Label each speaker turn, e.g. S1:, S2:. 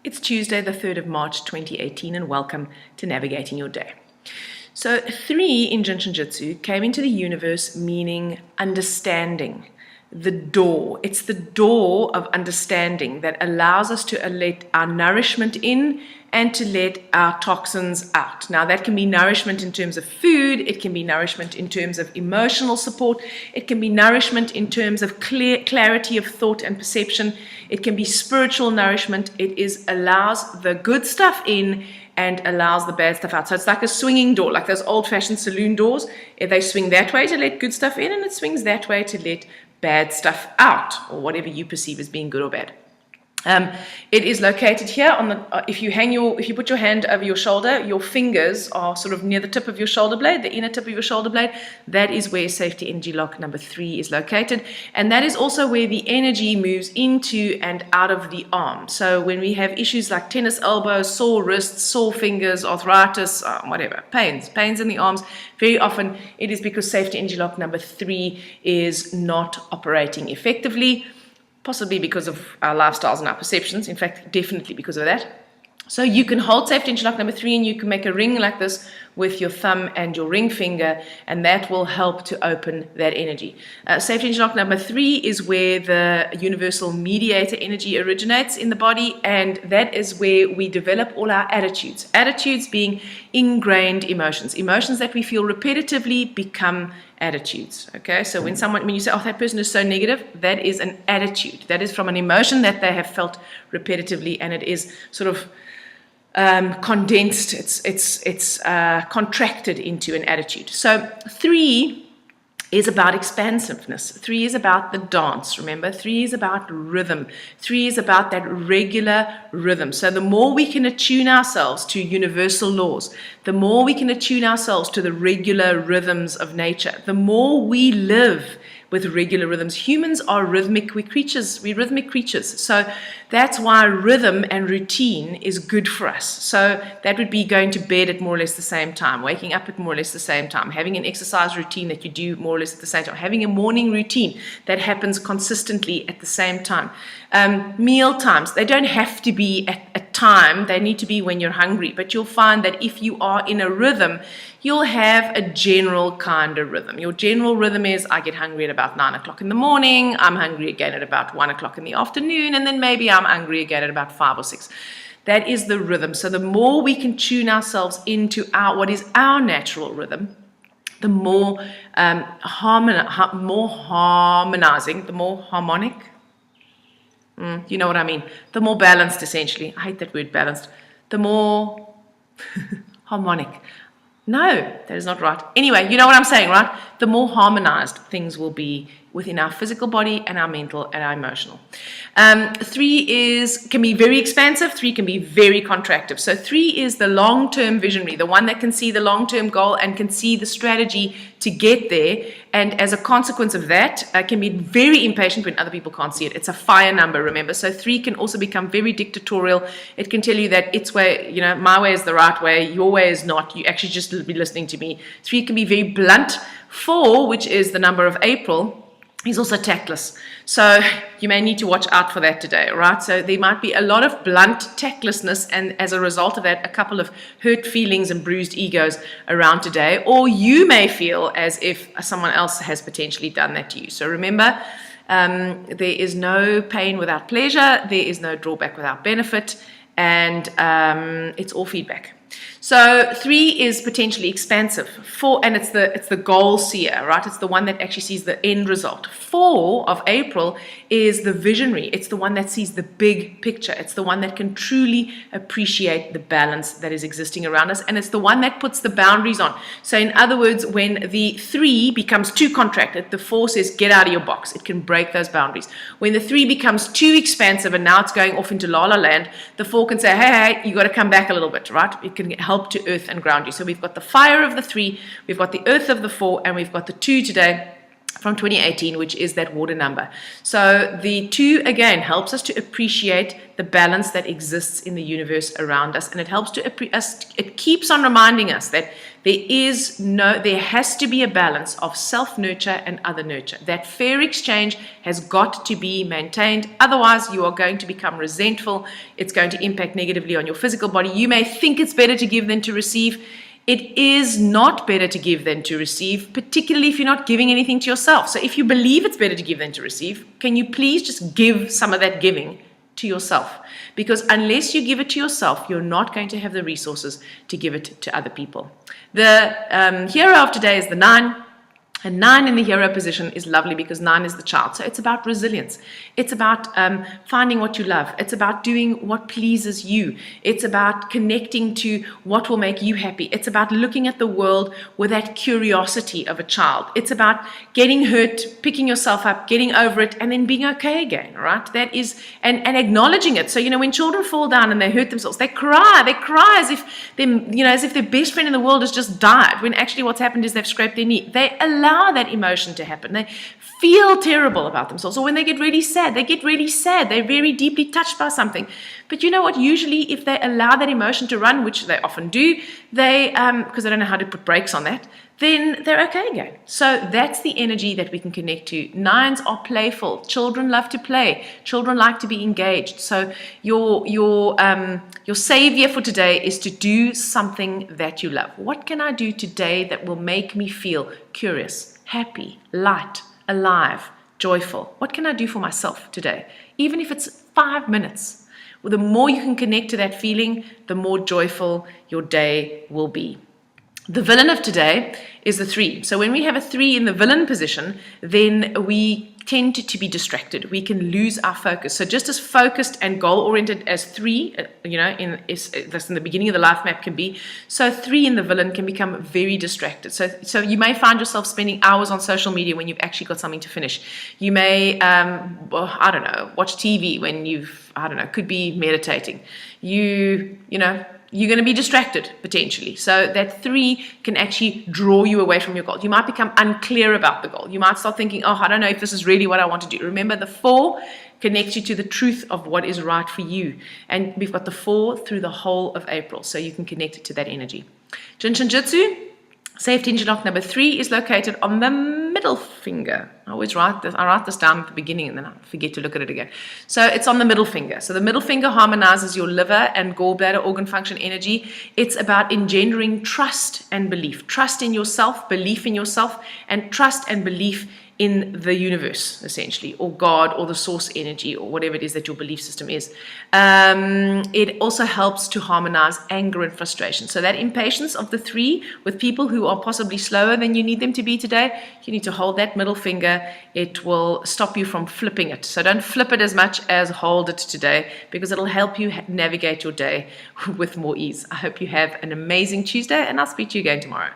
S1: It's Tuesday, the 3rd of March, 2018, and welcome to Navigating Your Day. So 3 in Jinshin Jitsu came into the universe meaning understanding, the door. It's the door of understanding that allows us to let our nourishment in and to let our toxins out. Now that can be nourishment in terms of food, it can be nourishment in terms of emotional support, it can be nourishment in terms of clarity of thought and perception, it can be spiritual nourishment. It allows the good stuff in and allows the bad stuff out. So it's like a swinging door, like those old-fashioned saloon doors. They swing that way to let good stuff in, and it swings that way to let bad stuff out, or whatever you perceive as being good or bad. It is located here on the. If you put your hand over your shoulder, your fingers are sort of near the tip of your shoulder blade, the inner tip of your shoulder blade. That is where safety energy lock number 3 is located, and that is also where the energy moves into and out of the arm. So when we have issues like tennis elbows, sore wrists, sore fingers, arthritis, whatever, pains in the arms, very often it is because safety energy lock number 3 is not operating effectively. Possibly because of our lifestyles and our perceptions. In fact, definitely because of that. So you can hold safety energy lock number 3 and you can make a ring like this with your thumb and your ring finger, and that will help to open that energy. Safety energy lock number 3 is where the universal mediator energy originates in the body, and that is where we develop all our attitudes. Attitudes being ingrained emotions. Emotions that we feel repetitively become attitudes. Okay, so when you say, oh, that person is so negative, that is an attitude. That is from an emotion that they have felt repetitively, and it is sort of condensed, it's contracted into an attitude. So 3 is about expansiveness. 3 is about the dance. Remember, 3 is about rhythm. 3 is about that regular rhythm. So the more we can attune ourselves to universal laws, the more we can attune ourselves to the regular rhythms of nature, the more we live with regular rhythms. Humans are rhythmic creatures. We're rhythmic creatures. So that's why rhythm and routine is good for us. So that would be going to bed at more or less the same time, waking up at more or less the same time, having an exercise routine that you do more or less at the same time, having a morning routine that happens consistently at the same time. Meal times, they don't have to be at a time, they need to be when you're hungry, but you'll find that if you are in a rhythm, you'll have a general kind of rhythm. Your general rhythm is, I get hungry at about 9 o'clock in the morning, I'm hungry again at about 1 o'clock in the afternoon, and then maybe I'm hungry again at about 5 or 6. That is the rhythm. So the more we can tune ourselves into what is our natural rhythm, the more harmonizing, the more harmonic, you know what I mean, the more balanced, essentially. I hate that word balanced. The more harmonic. No, that is not right. Anyway, you know what I'm saying, right? The more harmonized things will be within our physical body and our mental and our emotional. 3 can be very expansive, 3 can be very contractive. So 3 is the long-term visionary, the one that can see the long-term goal and can see the strategy to get there, and as a consequence of that, can be very impatient when other people can't see it. It's a fire number, remember. So 3 can also become very dictatorial. It can tell you that its way, my way is the right way, your way is not. You actually just be listening to me. 3 can be very blunt. 4, which is the number of April, is also tactless. So you may need to watch out for that today, right? So there might be a lot of blunt tactlessness, and as a result of that, a couple of hurt feelings and bruised egos around today, or you may feel as if someone else has potentially done that to you. So remember, there is no pain without pleasure, there is no drawback without benefit, and it's all feedback. So 3 is potentially expansive. 4, and it's the goal seer, right? It's the one that actually sees the end result. 4 of April is the visionary. It's the one that sees the big picture. It's the one that can truly appreciate the balance that is existing around us, and it's the one that puts the boundaries on. So in other words, when the 3 becomes too contracted, the 4 says, get out of your box. It can break those boundaries. When the 3 becomes too expansive and now it's going off into la la land, the 4 can say, hey, you got to come back a little bit, right? It can help to earth and ground you. So we've got the fire of the 3, we've got the earth of the 4, and we've got the 2 today. from 2018, which is that water number. So the 2, again, helps us to appreciate the balance that exists in the universe around us, and it helps to it keeps on reminding us that there has to be a balance of self-nurture and other nurture. That fair exchange has got to be maintained. Otherwise, you are going to become resentful. It's going to impact negatively on your physical body. You may think it's better to give than to receive. It is not better to give than to receive, particularly if you're not giving anything to yourself. So if you believe it's better to give than to receive, can you please just give some of that giving to yourself? Because unless you give it to yourself, you're not going to have the resources to give it to other people. The hero of today is the 9. And 9 in the hero position is lovely because 9 is the child. So it's about resilience. It's about finding what you love. It's about doing what pleases you. It's about connecting to what will make you happy. It's about looking at the world with that curiosity of a child. It's about getting hurt, picking yourself up, getting over it, and then being okay again, right? That is, and acknowledging it. So, when children fall down and they hurt themselves, they cry as if their best friend in the world has just died, when actually what's happened is they've scraped their knee. They allow that emotion to happen. They feel terrible about themselves. Or when they get really sad, They're very deeply touched by something. But you know what? Usually if they allow that emotion to run, which they often do, because they don't know how to put brakes on that, then they're okay again. So that's the energy that we can connect to. 9s are playful. Children love to play. Children like to be engaged. So your savior for today is to do something that you love. What can I do today that will make me feel curious, happy, light, alive, joyful? What can I do for myself today? Even if it's 5 minutes. Well, the more you can connect to that feeling, the more joyful your day will be. The villain of today is the 3. So when we have a 3 in the villain position, then we tend to be distracted. We can lose our focus. So just as focused and goal-oriented as 3, that's in the beginning of the life map can be, so 3 in the villain can become very distracted. So you may find yourself spending hours on social media when you've actually got something to finish. You may, watch TV when could be meditating. You're going to be distracted potentially. So that 3 can actually draw you away from your goal. You might become unclear about the goal. You might start thinking, I don't know if this is really what I want to do. Remember, the 4 connects you to the truth of what is right for you. And we've got the 4 through the whole of April, so you can connect it to that energy. Jinshinjutsu, safety interlock number 3 is located on the middle finger. I write this down at the beginning and then I forget to look at it again. So it's on the middle finger. So the middle finger harmonizes your liver and gallbladder organ function energy. It's about engendering trust and belief. Trust in yourself, belief in yourself, and trust and belief in the universe, essentially, or God, or the source energy, or whatever it is that your belief system is. It also helps to harmonize anger and frustration. So that impatience of the 3 with people who are possibly slower than you need them to be today, you need to hold that middle finger. It will stop you from flipping it. So don't flip it as much as hold it today, because it'll help you navigate your day with more ease. I hope you have an amazing Tuesday, and I'll speak to you again tomorrow.